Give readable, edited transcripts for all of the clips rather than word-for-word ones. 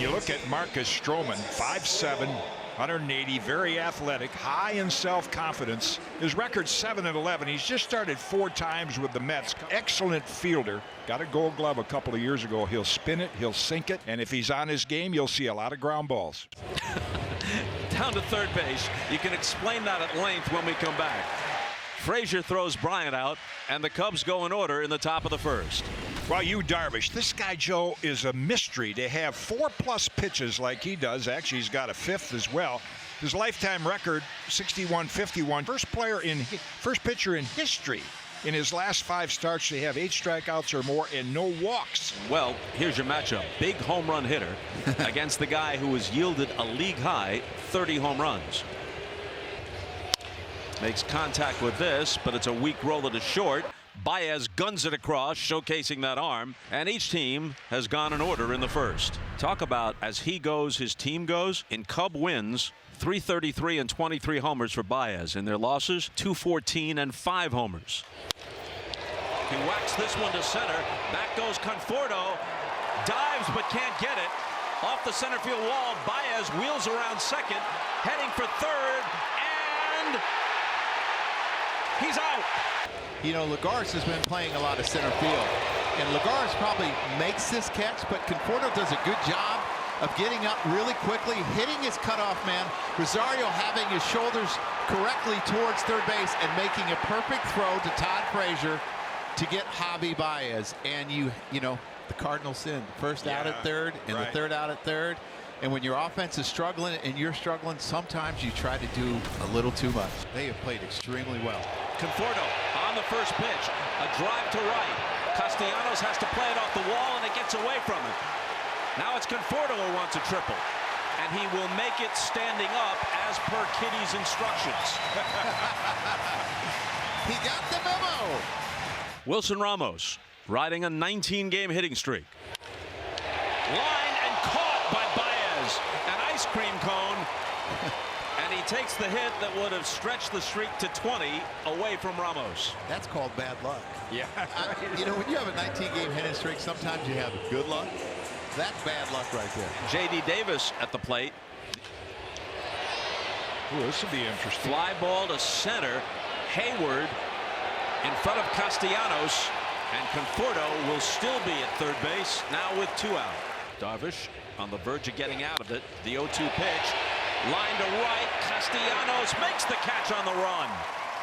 You look at Marcus Stroman, 5'7", 180, very athletic, high in self-confidence. His record's 7-11. He's just started 4 times with the Mets. Excellent fielder. Got a Gold Glove a couple of years ago. He'll spin it, he'll sink it, and if he's on his game, you'll see a lot of ground balls. Down to third base. You can explain that at length when we come back. Frazier throws Bryant out, and the Cubs go in order in the top of the first. Well, Darvish, this guy, Joe, is a mystery to have 4+ pitches like he does. Actually, he's got a 5th as well. His lifetime record, 61-51. First pitcher in history in his last 5 starts to have 8 strikeouts or more and no walks. Well, here's your matchup. Big home run hitter against the guy who has yielded a league high 30 home runs. Makes contact with this, but it's a weak roller to short. Baez guns it across, showcasing that arm, and each team has gone in order in the first. Talk about as he goes, his team goes. In Cub wins, 333 and 23 homers for Baez. In their losses, 214 and 5 homers. He whacks this one to center. Back goes Conforto. Dives but can't get it. Off the center field wall, Baez wheels around second, heading for third, and he's out. You know, Lagares has been playing a lot of center field, and Lagares probably makes this catch, but Conforto does a good job of getting up really quickly, hitting his cutoff man. Rosario having his shoulders correctly towards third base and making a perfect throw to Todd Frazier to get Javier Baez. And you know, the Cardinals in first out at third and the third out at third. And when your offense is struggling and you're struggling, sometimes you try to do a little too much. They have played extremely well. Conforto on the first pitch, a drive to right. Castellanos has to play it off the wall, and it gets away from him. Now it's Conforto who wants a triple, and he will make it standing up as per Kitty's instructions. He got the memo. Wilson Ramos riding a 19-game hitting streak. Line and caught by Baez, an ice cream cone. And he takes the hit that would have stretched the streak to 20 away from Ramos. That's called bad luck. Yeah. You know, when you have a 19-game hitting streak, sometimes you have good luck. That's bad luck right there. J.D. Davis at the plate. Ooh, this will be interesting. Fly ball to center. Hayward in front of Castellanos. And Conforto will still be at third base, now with 2 out. Darvish on the verge of getting out of it. The 0-2 pitch. Line to right. Castellanos makes the catch on the run.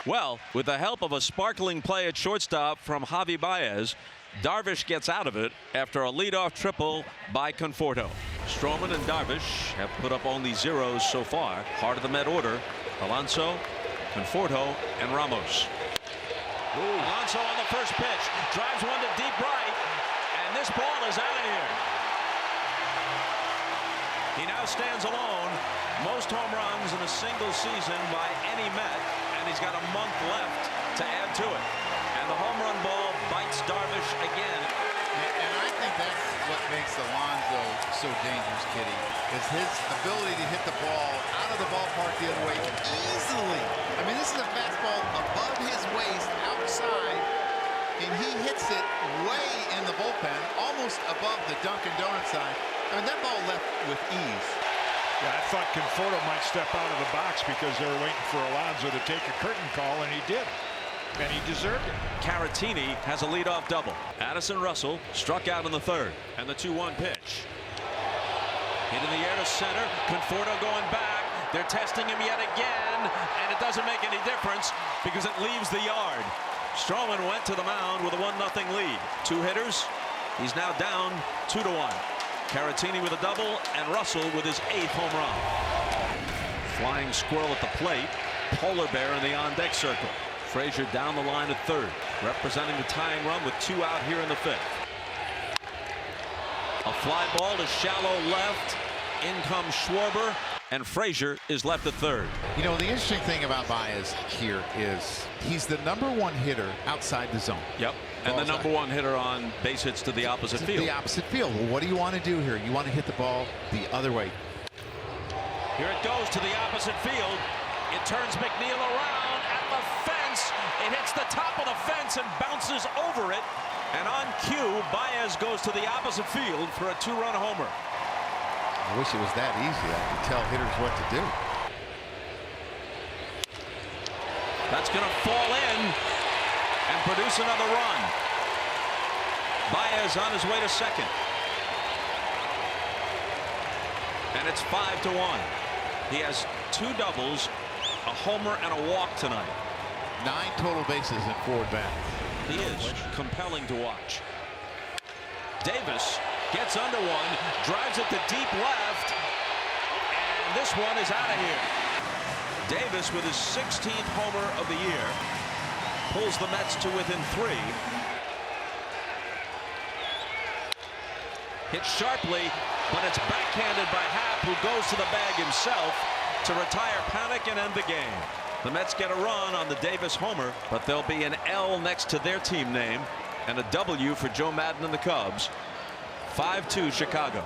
Well, with the help of a sparkling play at shortstop from Javier Baez, Darvish gets out of it after a leadoff triple by Conforto. Stroman and Darvish have put up only zeros so far. Heart of the Met order: Alonso, Conforto, and Ramos. Alonso on the first pitch, drives one to deep right, and this ball is out of here. He now stands alone. Most home runs in a single season by any Met, and he's got a month left to add to it. And the home run ball bites Darvish again. And I think that's what makes Alonso so dangerous, Kitty, is his ability to hit the ball out of the ballpark the other way easily. I mean, this is a fastball above his waist outside, and he hits it way in the bullpen, almost above the Dunkin' Donuts sign. I mean, that ball left with ease. Yeah, I thought Conforto might step out of the box because they were waiting for Alonso to take a curtain call, and he did. And he deserved it. Caratini has a leadoff double. Addison Russell struck out in the third. And the 2-1 pitch. Hit in the air to center. Conforto going back. They're testing him yet again. And it doesn't make any difference because it leaves the yard. Stroman went to the mound with a 1-0 lead. 2 hitters. He's now down 2-1. Caratini with a double, and Russell with his 8th home run. Flying squirrel at the plate. Polar bear in the on-deck circle. Frazier down the line at third, representing the tying run with 2 out here in the 5th. A fly ball to shallow left. In comes Schwarber, and Frazier is left at third. You know, the interesting thing about Baez here is he's the #1 hitter outside the zone. Yep. And the #1 hitter on base hits to the opposite field. The opposite field. Well, what do you want to do here? You want to hit the ball the other way. Here it goes to the opposite field. It turns McNeil around at the fence. It hits the top of the fence and bounces over it. And on cue, Baez goes to the opposite field for a 2-run homer. I wish it was that easy. I could tell hitters what to do. That's going to fall in and produce another run. Baez on his way to second. And it's 5-1. He has 2 doubles, a homer, and a walk tonight. 9 total bases in 4 at-bats. He is compelling to watch. Davis gets under one, drives it to deep left, and this one is out of here. Davis with his 16th homer of the year pulls the Mets to within 3. Hit sharply, but it's backhanded by Happ, who goes to the bag himself to retire panic and end the game. The Mets get a run on the Davis homer, but there'll be an L next to their team name and a W for Joe Maddon and the Cubs. 5-2 Chicago.